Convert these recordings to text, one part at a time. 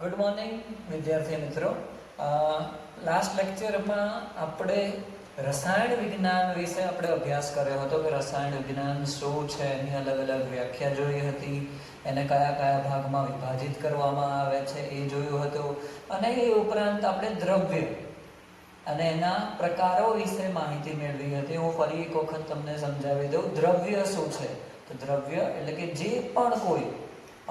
Good morning વિદ્યાર્થી મિત્રો. Last લેક્ચરમાં આપણે રસાયણ વિજ્ઞાન વિશે આપણે અભ્યાસ કર્યો હતો કે રસાયણ વિજ્ઞાન શું છે, એની અલગ અલગ વ્યાખ્યા જોઈ હતી, એને કયા કયા ભાગમાં વિભાજિત કરવામાં આવે છે એ જોયું હતું. અને એ ઉપરાંત આપણે દ્રવ્ય અને એના પ્રકારો વિશે માહિતી મેળવી હતી. હું ફરી એક વખત તમને સમજાવી દઉં. દ્રવ્ય શું છે? તો દ્રવ્ય એટલે કે જે પણ કોઈ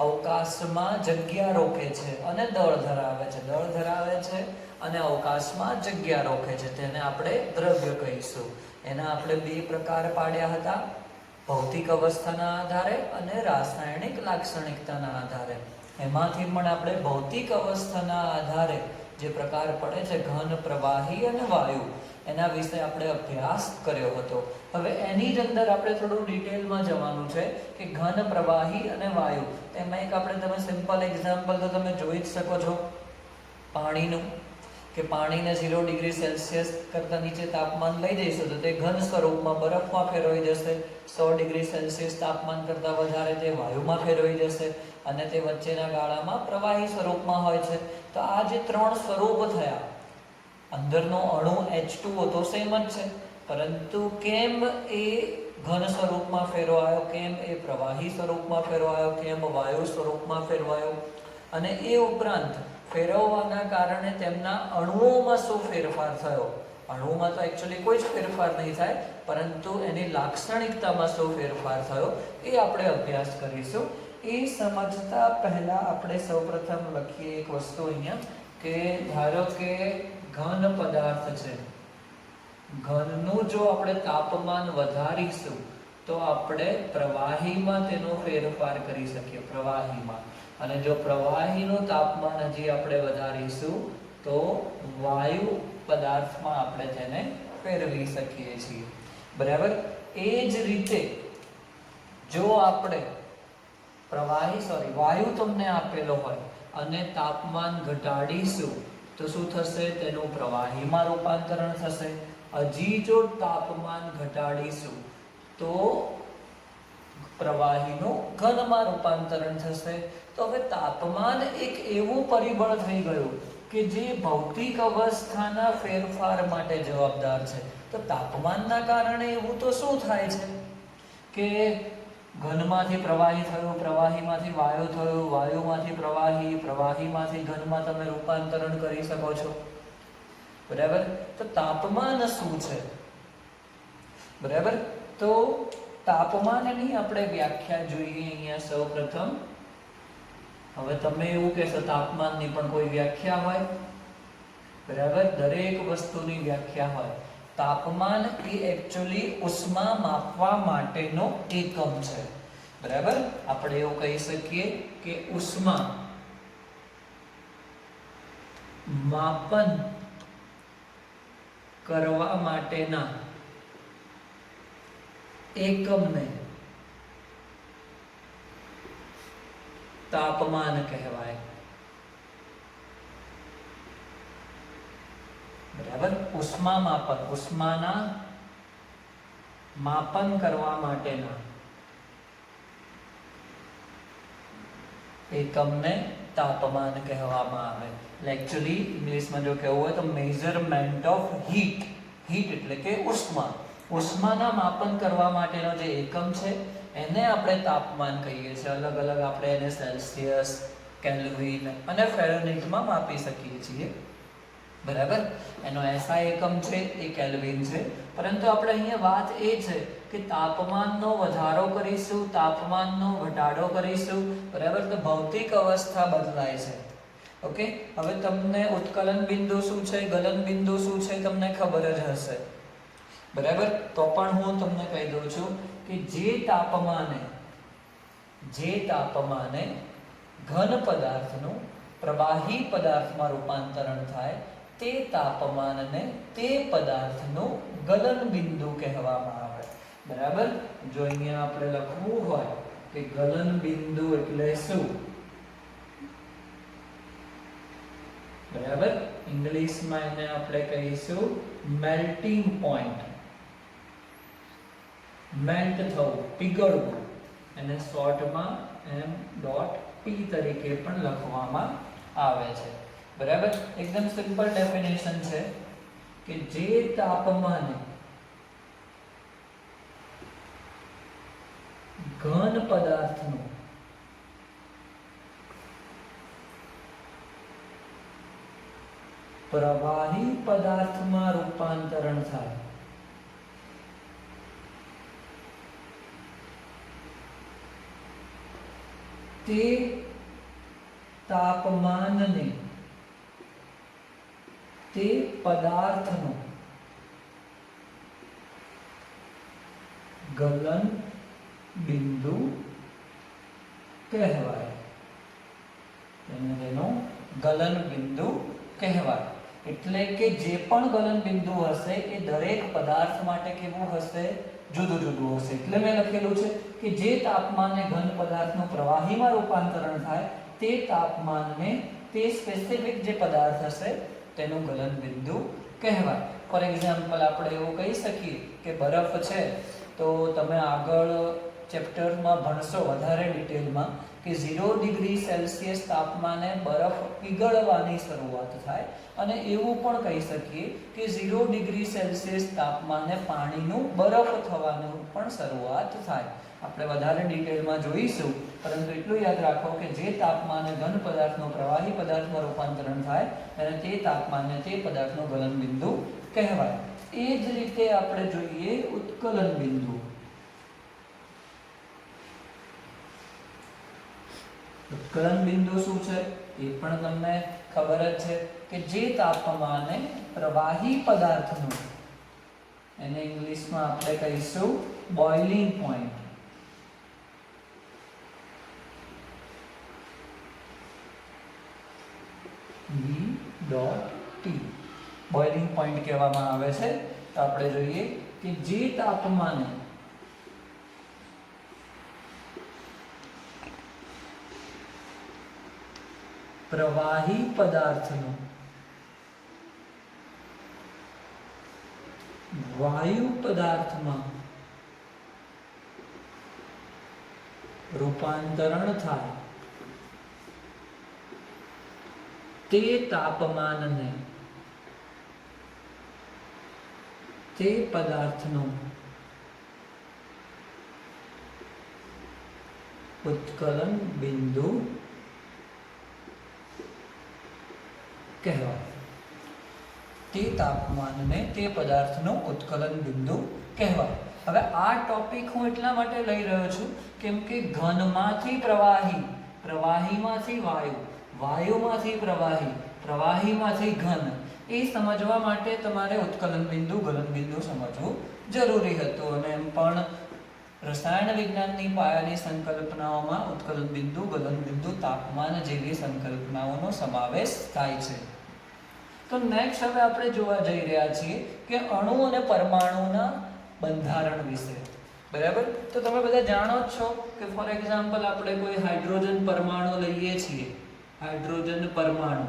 અવકાશમાં જગ્યા રોકે છે અને દળ ધરાવે છે અને અવકાશમાં જગ્યા રોકે છે, તેને આપણે દ્રવ્ય કહીશું. એના આપણે બે પ્રકાર પાડ્યા હતા, ભૌતિક અવસ્થાના આધારે અને રાસાયણિક લાક્ષણિકતાના આધારે. એમાંથી પણ આપણે ભૌતિક અવસ્થાના આધારે જે પ્રકાર પડે છે ઘન, પ્રવાહી અને વાયુ, એના વિશે આપણે અભ્યાસ કર્યો હતો. હવે એની જ અંદર આપણે થોડું ડિટેલમાં જવાનું છે કે ઘન, પ્રવાહી અને વાયુ. એમાં એક આપણે તમે સિમ્પલ એક્ઝામ્પલ તો તમે જોઈ જ શકો છો પાણીનું, કે પાણીને 0 ડિગ્રી સેલ્સિયસ કરતાં નીચે તાપમાન લઈ જઈશું તો તે ઘન સ્વરૂપમાં બરફમાં ફેરવાઈ જશે. 100 ડિગ્રી સેલ્સિયસ તાપમાન કરતાં વધારે તે વાયુમાં ફેરવાઈ જશે અને તે વચ્ચેના ગાળામાં પ્રવાહી સ્વરૂપમાં હોય છે. તો આ જે 3 સ્વરૂપ થયા, અંદરનો અણુ H2O તો સેમ જ છે, પરંતુ કેમ એ ઘન સ્વરૂપમાં ફેરવાયો, કેમ એ પ્રવાહી સ્વરૂપમાં ફેરવાયો, કેમ વાયુ સ્વરૂપમાં ફેરવાયો, અને એ ઉપરાંત ફેરવવાના કારણે તેમના અણુઓમાં શું ફેરફાર થયો. અણુમાં તો એકચ્યુઅલી કોઈ જ ફેરફાર નહીં થાય, પરંતુ એની લાક્ષણિકતામાં શું ફેરફાર થયો એ આપણે અભ્યાસ કરીશું. એ સમજતા પહેલા આપણે સૌપ્રથમ લખીએ એક વસ્તુ અહીંયા, કે ધારો કે ઘન પદાર્થ છે, ઘનનું જો આપણે તાપમાન વધારીશું તો આપણે પ્રવાહીમાં તેનો ફેરફાર કરી શકીએ, પ્રવાહીમાં. અને જો પ્રવાહીનું તાપમાન હજી આપણે વધારીશું તો વાયુ પદાર્થમાં આપણે તેને ફેરવી શકીએ છીએ. બરાબર. એ જ રીતે જો આપણે વાયુ તમને આપેલો હોય અને તાપમાન ઘટાડીશું તો શું થશે? તેનું પ્રવાહીમાં રૂપાંતરણ થશે. હજી જો તાપમાન ઘટાડીશું તો પ્રવાહીનું ઘનમાં રૂપાંતરણ થશે. તો હવે તાપમાન એક એવું પરિબળ થઈ ગયું કે જે ભૌતિક અવસ્થાના ફેરફાર માટે જવાબદાર છે. તો તાપમાનના કારણે એવું તો શું થાય છે કે ઘનમાંથી પ્રવાહી થયું, પ્રવાહીમાંથી વાયુ થયું, વાયુમાંથી પ્રવાહી, પ્રવાહીમાંથી ઘનમાં તમે રૂપાંતરણ કરી શકો છો. બરાબર. તો તાપમાન શું છે? બરાબર. તો તાપમાનની આપણે વ્યાખ્યા જોઈએ અહીંયા સૌપ્રથમ. હવે તમે એવું કહેશો તાપમાનની પણ કોઈ વ્યાખ્યા હોય? બરાબર. દરેક વસ્તુની વ્યાખ્યા હોય. તાપમાન એ એકચ્યુઅલી ઉષ્મા માપવા માટેનો એકમ છે. બરાબર. આપણે એવું કહી શકીએ કે ઉષ્મા માપન કરવા માટેના એકમને તાપમાન કહેવાય. બરાબર. ઉષ્મા માપન, ઉષ્માના માપન કરવા માટેના એકમને તાપમાન કહેવામાં આવે. એકચ્યુઅલી ઇંગ્લિશમાં જો કહેવું હોય તો મેઝરમેન્ટ ઓફ હીટ. હીટ એટલે કે ઉષ્મા. ઉષ્માના માપન કરવા માટેનો જે એકમ છે એને આપણે તાપમાન કહીએ છીએ. અલગ અલગ આપણે એને સેલ્સિયસ, કેલ્વિન અને ફેરનહીટમાં માપી શકીએ છીએ. બરાબર. એનો SI એકમ છે એ કેલ્વિન છે. પરંતુ આપણે અહીંયા વાત એ છે કે તાપમાનનો વધારો કરીશું, તાપમાનનો ઘટાડો કરીશું, બરાબર, તો ભૌતિક અવસ્થા બદલાય છે. ઓકે. હવે તમને ઉત્કલન બિંદુ શું છે, ગલન બિંદુ શું છે તમને ખબર જ હશે. બરાબર. તો પણ હું તમને કહી દઉં છું કે જે તાપમાને ઘન પદાર્થનું પ્રવાહી પદાર્થમાં રૂપાંતરણ થાય તે તાપમાનને તે પદાર્થનું ગલન બિંદુ કહેવામાં આવે. બરાબર. જો અહીંયા આપણે લખવું હોય કે ગલન બિંદુ એટલે શું? બરાબર. ઇંગ્લિશમાં એને આપણે કહીશું મેલ્ટિંગ પોઈન્ટ. મેલ્ટ થવું, પીગળવું, એને શોર્ટમાં m.p તરીકે પણ લખવામાં આવે છે. બરાબર, એકદમ સિમ્પલ ડેફિનેશન છે કે જે તાપમાને ઘન પદાર્થનું પ્રવાહી પદાર્થમાં રૂપાંતરણ થાય તે તાપમાનને તે પદાર્થનું ગલન બિંદુ કહેવાય. તેનો ગલન બિંદુ કહેવાય. એટલે કે જે પણ ગલન બિંદુ હશે એ દરેક પદાર્થ માટે કેવું હશે? જુદું જુદું હશે. એટલે મેં લખેલું છે કે જે તાપમાને ઘન પદાર્થનું પ્રવાહીમાં રૂપાંતરણ થાય તે તાપમાનને તે સ્પેસિફિક જે પદાર્થ હશે તેનું ગલન બિંદુ કહેવાય. ફોર એક્ઝામ્પલ આપણે એવું કહી શકીએ કે બરફ છે તો તમે આગળ ચેપ્ટરમાં ભણશો વધારે ડિટેલમાં કે 0 ડિગ્રી સેલ્સિયસ તાપમાને બરફ પીગળવાની શરૂઆત થાય અને એવું પણ કહી શકીએ કે 0 ડિગ્રી સેલ્સિયસ તાપમાને પાણીનું બરફ થવાનું પણ શરૂઆત થાય. આપણે વધારે ડિટેલમાં જોઈશું, પરંતુ એટલું યાદ રાખો કે જે તાપમાને ઘન પદાર્થનું પ્રવાહી પદાર્થમાં રૂપાંતરણ થાય અને તે તાપમાને તે પદાર્થનું ગલન બિંદુ કહેવાય. એ જ રીતે આપણે જોઈએ ઉત્કલન બિંદુ. ઉત્કલન બિંદુ શું છે એ પણ તમને ખબર જ છે કે જે તાપમાને પ્રવાહી પદાર્થનું, એને ઇંગ્લિશમાં આપણે કહીશું boiling point, B.T boiling point કહેવામાં આવે છે. તો આપણે જોઈએ કે જે તાપમાને પ્રવાહી પદાર્થનું વાયુ પદાર્થમાં રૂપાંતરણ થાય તે તાપમાનને તે પદાર્થનું ઉત્કલન બિંદુ કહેવાય. તે તાપમાનને તે પદાર્થનું ઉત્કલન બિંદુ કહેવાય. હવે આ ટોપિક હું એટલા માટે લઈ રહ્યો છું કેમ કે ઘનમાંથી પ્રવાહી, પ્રવાહીમાંથી વાયુ, વાયુમાંથી પ્રવાહી, પ્રવાહીમાંથી ઘન, એ સમજવા માટે તમારે ઉત્કલન બિંદુ ગલન બિંદુ સમજવું જરૂરી હતું. અને એમ પણ રસાયણ વિજ્ઞાનની પાયાની સંકલ્પનાઓમાં ઉત્કલન બિંદુ, ગલન બિંદુ, તાપમાન જેવી સંકલ્પનાઓનો સમાવેશ થાય છે. તો નેક્સ્ટ હવે આપણે જોવા જઈ રહ્યા છીએ કે અણુ અને પરમાણુના બંધારણ વિશે. બરાબર, તો તમે બધા જાણો જ છો કે ફોર એક્ઝામ્પલ આપણે કોઈ હાઇડ્રોજન પરમાણુ લઈએ છીએ. હાઇડ્રોજન પરમાણુ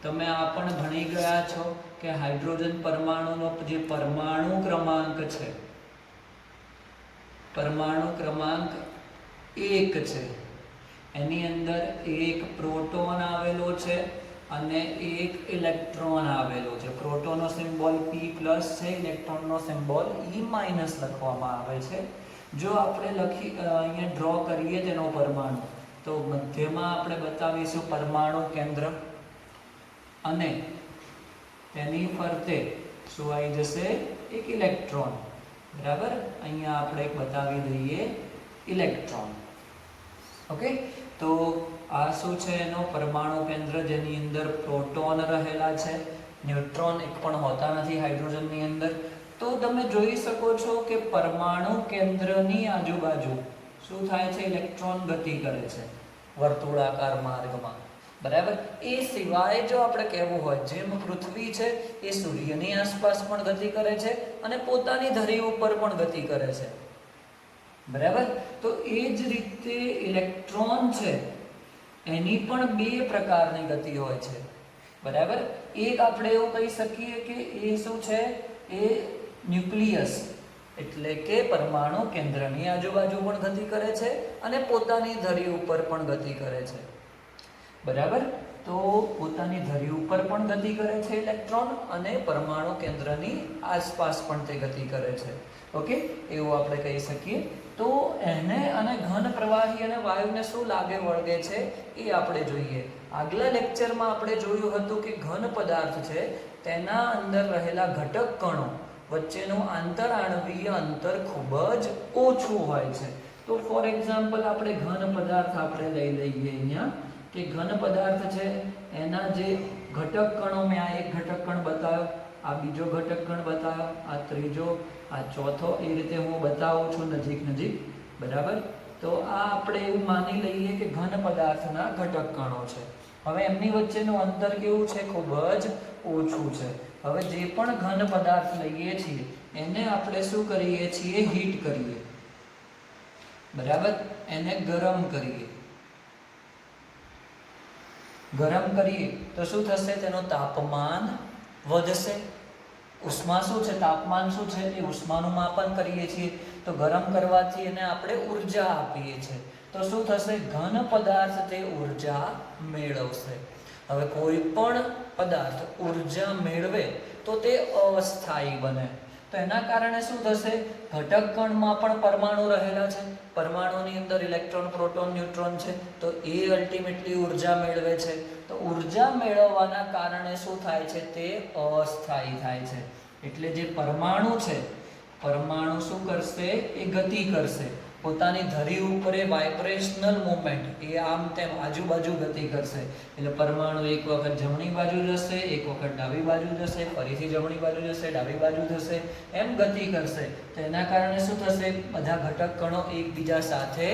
તમે આ પણ ભણી ગયા છો કે હાઇડ્રોજન પરમાણુનો જે પરમાણુ ક્રમાંક છે, પરમાણુ ક્રમાંક 1 છે. એની અંદર એક પ્રોટોન આવેલો છે અને એક ઇલેક્ટ્રોન આવેલો છે. પ્રોટોનનો સિમ્બોલ P+ છે, ઇલેક્ટ્રોનનો સિમ્બોલ E- લખવામાં આવે છે. જો આપણે અહીંયા ડ્રો કરીએ તેનો પરમાણુ, તો મધ્યમાં આપણે બતાવીશું પરમાણુ કેન્દ્ર અને તેની ફરતે શું આવી જશે? એક ઇલેક્ટ્રોન. બરાબર, અહીંયા આપણે બતાવી દઈએ ઇલેક્ટ્રોન. ઓકે, તો આ શું છે? એનો પરમાણુ કેન્દ્ર, જેની અંદર પ્રોટોન રહેલા છે, ન્યુટ્રોન એક પણ હોતા નથી હાઇડ્રોજનની અંદર. તો તમે જોઈ શકો છો કે પરમાણુ કેન્દ્રની આજુબાજુ શું થાય છે? ઇલેક્ટ્રોન ગતિ કરે છે વર્તુળાકાર માર્ગમાં. બરાબર, એ સિવાય જો આપણે કહેવું હોય, જેમ પૃથ્વી છે એ સૂર્યની આસપાસ પણ ગતિ કરે છે અને પોતાની ધરી ઉપર પણ ગતિ કરે છે. બરાબર, તો એ જ રીતે ઇલેક્ટ્રોન છે એની પણ 2 પ્રકારની ગતિ હોય છે. બરાબર, એક આપણે એવું કહી શકીએ કે એ શું છે? એ ન્યુક્લિયસ, એટલે કે પરમાણુ કેન્દ્રની આજુબાજુ પણ ગતિ કરે છે અને પોતાની ધરી ઉપર પણ ગતિ કરે છે. બરાબર, તો પોતાની ધરી ઉપર પણ ગતિ કરે છે ઇલેક્ટ્રોન અને પરમાણુ કેન્દ્રની આસપાસ પણ તે ગતિ કરે છે. ઓકે, એવું આપણે કહી શકીએ. તો એને અને ઘન પ્રવાહી અને વાયુને શું લાગે વળગે છે એ આપણે જોઈએ. આગલા લેક્ચરમાં આપણે જોયું હતું કે ઘન પદાર્થ છે તેના અંદર રહેલા ઘટક કણો વચ્ચેનું આંતરાણવીય અંતર ખૂબ જ ઓછું હોય છે. તો ફોર એક્ઝામ્પલ આપણે ઘન પદાર્થ આપણે લઈ લઈએ અહીંયા કે ઘન પદાર્થ છે એના જે ઘટક કણો, મેં આ એક ઘટક કણ બતાવ્યો, આ બીજો ઘટક કણ બતાવ્યો, આ ત્રીજો, આ ચોથો, એ રીતે હું બતાવું છું નજીક નજીક. બરાબર? તો આ આપણે એવું માની લઈએ કે ઘન પદાર્થના ઘટક કણો છે. હવે એમની વચ્ચેનું અંતર કેવું છે? ખૂબ જ ઓછું છે. હવે જે પણ ઘન પદાર્થ લઈએ છીએ એને આપણે શું કરીએ છીએ? હીટ કરીએ. બરાબર? એને ગરમ કરીએ. ગરમ કરીએ તો શું થશે? તેનું તાપમાન વધશે. ઉષ્મા શું છે? તાપમાન શું છે? એ ઉષ્માનું માપન કરીએ છીએ. તો ગરમ કરવાથી એને આપણે ઉર્જા આપીએ છીએ. તો શું થશે? ઘન પદાર્થ તે ઉર્જા મેળવશે. હવે કોઈ પણ પદાર્થ ઉર્જા મેળવે તો તે અસ્થાયી બને. તો એના કારણે શું થશે? ઘટક કણમાં પણ પરમાણુ રહેલા છે. પરમાણુની અંદર ઇલેક્ટ્રોન, પ્રોટોન, ન્યુટ્રોન છે. તો એ અલ્ટિમેટલી ઉર્જા મેળવે છે. તો ઉર્જા મેળવવાના કારણે શું થાય છે? તે અસ્થાયી થાય છે. એટલે જે પરમાણુ છે, પરમાણુ શું કરશે? એ ગતિ કરશે. પોતાની ધરી ઉપર એ વાઇબ્રેશનલ મૂવમેન્ટ, એ આમ તેમ આજુબાજુ ગતિ કરશે. એટલે પરમાણુ એક વખત જમણી બાજુ જશે, એક વખત ડાબી બાજુ જશે, ફરીથી જમણી બાજુ જશે, ડાબી બાજુ જશે, એમ ગતિ કરશે. તો એના કારણે શું થશે? બધા ઘટક કણો એકબીજા સાથે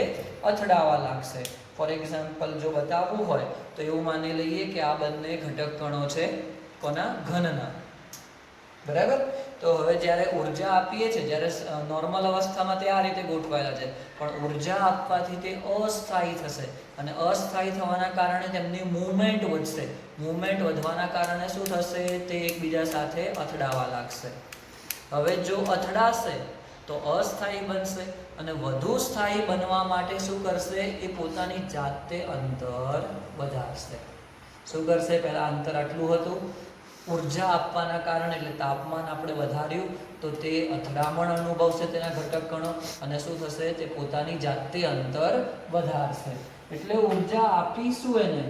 અથડાવા લાગશે. ફોર એક્ઝામ્પલ જો બતાવવું હોય તો એવું માની લઈએ કે આ બંને ઘટક કણો છે કોના? ઘનના. બરાબર? તો હવે જ્યારે ઉર્જા આપીએ છીએ, જ્યારે નોર્મલ અવસ્થામાં તે આ રીતે ગોઠવાયેલા છે, પણ ઉર્જા આપવાથી તે અસ્થાયી થશે. અને અસ્થાયી થવાના કારણે તેમની મૂવમેન્ટ વધશે. મૂવમેન્ટ વધવાના કારણે શું થશે? તે એકબીજા સાથે અથડાવા લાગશે. હવે જો અથડાશે તો અસ્થાયી બનશે. અને વધુ સ્થાયી બનવા માટે શું કરશે? એ પોતાની જાતે અંતર વધારશે. શું કરશે? પહેલા અંતર આટલું હતું, ઉર્જા આપવાના કારણે, એટલે તાપમાન આપણે વધાર્યું તો તે અથડામણ અનુભવશે તેના ઘટક કણો, અને શું થશે? તે પોતાની જાતે અંતર વધારશે. એટલે ઉર્જા આપીશું એને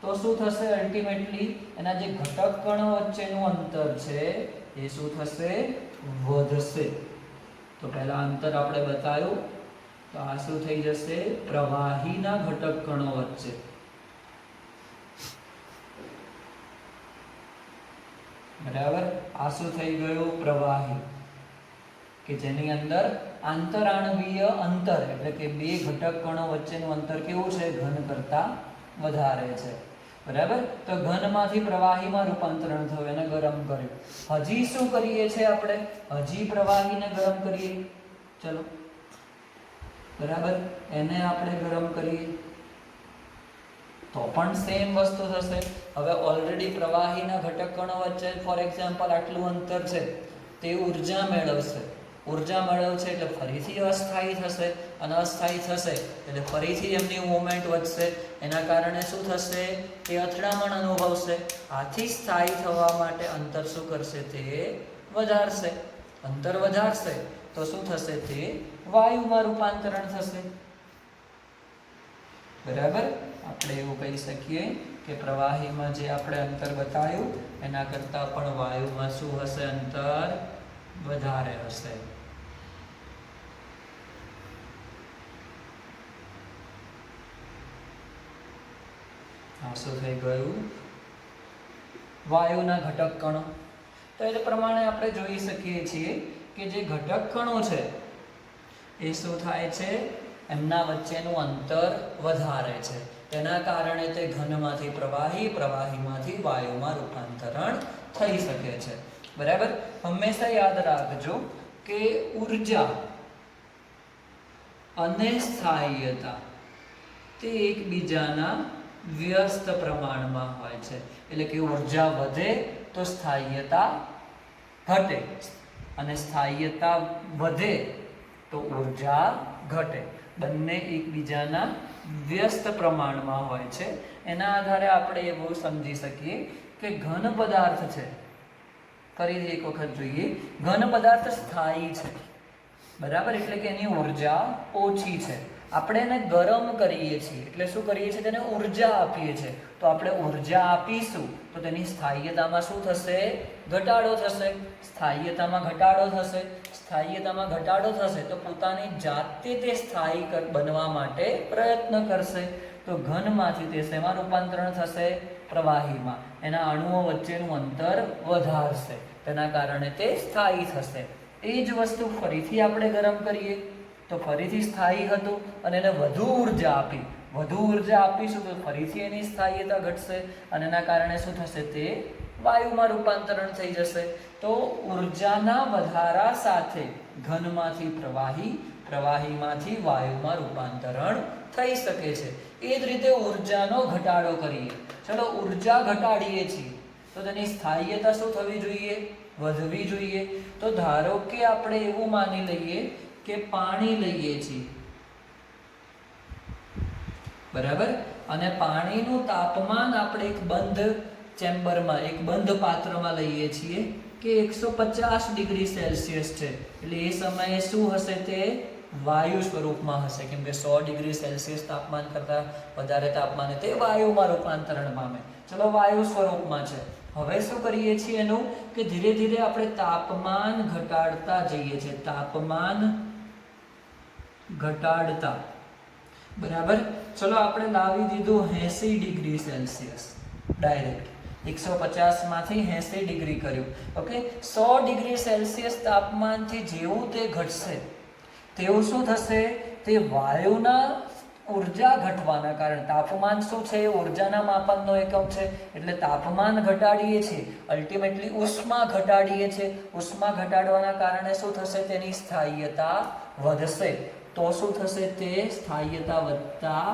તો શું થશે? અલ્ટિમેટલી એના જે ઘટક કણો વચ્ચેનું અંતર છે એ શું થશે? વધશે. તો પહેલા અંતર આપણે બતાવ્યું, તો આ શું થઈ જશે? પ્રવાહીના ઘટક કણો વચ્ચે. બરાબર? આ શું થઈ ગયું? પ્રવાહી, કે જેની અંદર આંતરાણવીય અંતર એટલે કે બે ઘટક કણો વચ્ચેનું અંતર કેવું છે? ઘન કરતા વધારે છે. બરાબર? તો ઘનમાંથી પ્રવાહીમાં રૂપાંતરણ થયું, એને ગરમ કર્યું. હજી શું કરીએ છીએ આપણે? હજી પ્રવાહીને ગરમ કરીએ. ચલો, બરાબર? એને આપણે ગરમ કરીએ તો પણ સેમ વસ્તુ થશે. હવે ઓલરેડી પ્રવાહીના ઘટક કણો વચ્ચે ફોર એક્ઝામ્પલ આટલું અંતર છે, તે ઉર્જા મેળવશે. ઉર્જા મેળવશે એટલે ફરીથી અસ્થાયી થશે, અને અસ્થાયી થશે એટલે ફરીથી એમની મૂવમેન્ટ વધશે. એના કારણે શું થશે? તે અથડામણ અનુભવશે. આથી સ્થાયી થવા માટે અંતર શું કરશે? તે વધારશે. અંતર વધારશે તો શું થશે? તે વાયુમાં રૂપાંતરણ થશે. બરાબર? આપણે એવું કહી શકીએ કે પ્રવાહીમાં જે આપણે અંતર બતાવ્યું એના કરતાં પણ વાયુમાં શું હશે? અંતર વધારે હશે. આ શું થઈ ગયું? વાયુના ઘટક કણો. તો એ પ્રમાણે આપણે જોઈ શકીએ છીએ કે જે ઘટક કણો છે એ શું થાય છે? એમના વચ્ચેનું અંતર વધારે છે. તેના કારણે તે ઘનમાંથી પ્રવાહી, પ્રવાહીમાંથી વાયુમાં રૂપાંતરણ થઈ શકે છે. બરાબર? હંમેશા યાદ રાખજો કે ઉર્જા અને સ્થાયીયતા તે એકબીજાના વ્યસ્ત પ્રમાણમાં હોય છે. એટલે કે ઉર્જા વધે તો સ્થાયીયતા ઘટે, અને સ્થાયીયતા વધે તો ઉર્જા ઘટે, બંને એકબીજાના વ્યસ્ત પ્રમાણમાં હોય છે. એના આધારે આપણે એવું સમજી શકીએ કે ઘન પદાર્થ છે, ફરીથી એક વખત જોઈએ, ઘન પદાર્થ સ્થાયી છે, બરાબર, એટલે કે એની ઉર્જા ઓછી છે. આપણે એને ગરમ કરીએ છીએ એટલે શું કરીએ છીએ, તેને ઉર્જા આપીએ છીએ. તો આપણે ઉર્જા આપીશું તો તેની સ્થાયીતામાં શું થશે, ઘટાડો થશે. સ્થાયીતામાં ઘટાડો થશે, સ્થાયીતામાં ઘટાડો થશે તો પોતાની જાતે તે સ્થાયી બનવા માટે પ્રયત્ન કરશે. તો ઘનમાંથી તે શેમાં રૂપાંતરણ થશે, પ્રવાહીમાં. એના અણુઓ વચ્ચેનું અંતર વધારશે, તેના કારણે તે સ્થાયી થશે. એ જ વસ્તુ ફરીથી આપણે ગરમ કરીએ તો ફરીથી સ્થાયી હતું અને એને વધુ ઉર્જા આપીશું તો ફરીથી એની સ્થાયીતા ઘટશે અને એના કારણે શું થશે, તે વાયુમાં રૂપાંતરણ થઈ જશે. તો ઉર્જાના વધારા સાથે ઘનમાંથી પ્રવાહી, પ્રવાહીમાંથી વાયુમાં રૂપાંતરણ થઈ શકે છે. એ જ રીતે ઉર્જાનો ઘટાડો કરીએ, ચલો ઉર્જા ઘટાડીએ છીએ તો તેની સ્થાયીતા શું થવી જોઈએ, વધવી જોઈએ. તો ધારો કે આપણે એવું માની લઈએ કે પાણી લઈએ છીએ, બરાબર, અને પાણીનું તાપમાન આપણે એક બંધ ચેમ્બરમાં, એક બંધ પાત્રમાં લઈએ છીએ કે 150 ડિગ્રી સેલ્સિયસ છે. એટલે એ સમયે શું હશે, તે વાયુ સ્વરૂપમાં હશે, કેમ કે 100 ડિગ્રી સેલ્સિયસ તાપમાન કરતાં વધારે તાપમાને તે વાયુમાં રૂપાંતરણ પામે. ચલો વાયુ સ્વરૂપમાં છે. હવે શું કરીએ છીએ એનું કે ધીરે ધીરે આપણે તાપમાન ઘટાડતા જઈએ છીએ, તાપમાન ઘટાડતા, બરાબર. ચલો આપણે લાવી દીધું 80 ડિગ્રી સેલ્સિયસ, ડાયરેક્ટ 150 માંથી 80 ડિગ્રી કર્યું. ઓકે, 100 ડિગ્રી સેલ્સિયસ તાપમાનથી જેવું તે ઘટશે તેવું શું થશે, તે વાયુના ઉર્જા ઘટવાના કારણે, તાપમાન શું છે, ઉર્જાના માપનનો એકમ છે, એટલે તાપમાન ઘટાડીએ છીએ, અલ્ટિમેટલી ઉષ્મા ઘટાડીએ છીએ. ઉષ્મા ઘટાડવાના કારણે શું થશે, તેની સ્થાયીતા વધશે. તો શું થશે, તે સ્થાયીતા વધતા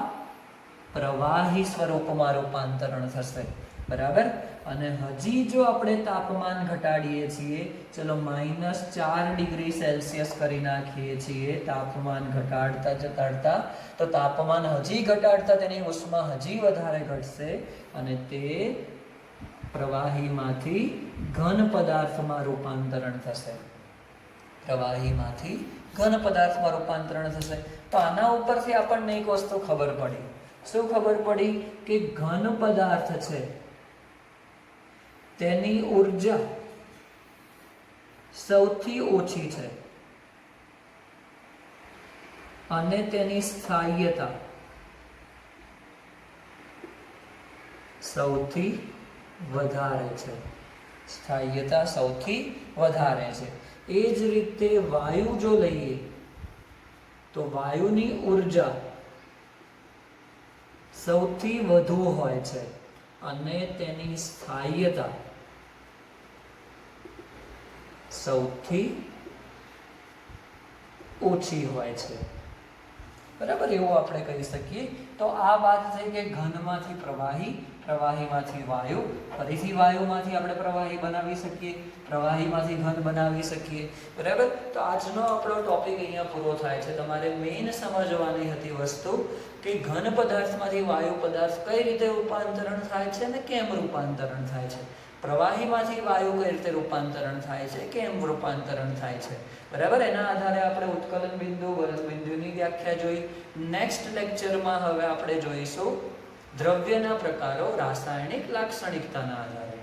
પ્રવાહી સ્વરૂપમાં રૂપાંતરણ થશે, બરાબર. અને હજી જો આપણે તાપમાન ઘટાડીએ છીએ, ચલો -4 ડિગ્રી સેલ્સિયસ કરી નાખીએ છીએ તાપમાન ઘટાડતા, તો તાપમાન હજી ઘટાડતા તેની ઉષ્મા હજી વધારે ઘટશે અને તે પ્રવાહીમાંથી ઘન પદાર્થમાં રૂપાંતરણ થશે, પ્રવાહીમાંથી ઘન પદાર્થમાં રૂપાંતરણ થશે. તો આના ઉપરથી આપણને એક વસ્તુ ખબર પડી. શું ખબર પડી, કે ઘન પદાર્થ છે તેની ઉર્જા સૌથી ઓછી છે અને તેની સ્થાયીતા સૌથી વધારે છે, સ્થાયીતા સૌથી વધારે છે. એ જ રીતે વાયુ જો લઈએ તો વાયુની ઉર્જા સૌથી વધુ હોય છે અને તેની સ્થાયીતા સૌથી ઓછી હોય છે, બરાબર. એવું આપણે કહી શકીએ. તો આ વાત થઈ કે ઘનમાંથી પ્રવાહી, પ્રવાહીમાંથી વાયુ, ફરીથી વાયુમાંથી આપણે પ્રવાહી બનાવી શકીએ, પ્રવાહીમાંથી ઘન બનાવી શકીએ, બરાબર. તો આજનો આપણો ટોપિક અહીંયા પૂરો થાય છે. તમારે મેઇન સમજવાની હતી વસ્તુ કે ઘન પદાર્થમાંથી વાયુ પદાર્થ કઈ રીતે રૂપાંતરણ થાય છે અને કેમ રૂપાંતરણ થાય છે, પ્રવાહીમાંથી વાયુ કઈ રીતે રૂપાંતરણ થાય છે, કેમ રૂપાંતરણ થાય છે, બરાબર. એના આધારે આપણે ઉત્કલન બિંદુ, ગલન બિંદુની વ્યાખ્યા જોઈ. નેક્સ્ટ લેક્ચરમાં હવે આપણે જોઈશું દ્રવ્યના પ્રકારો રાસાયણિક લાક્ષણિકતાના આધારે.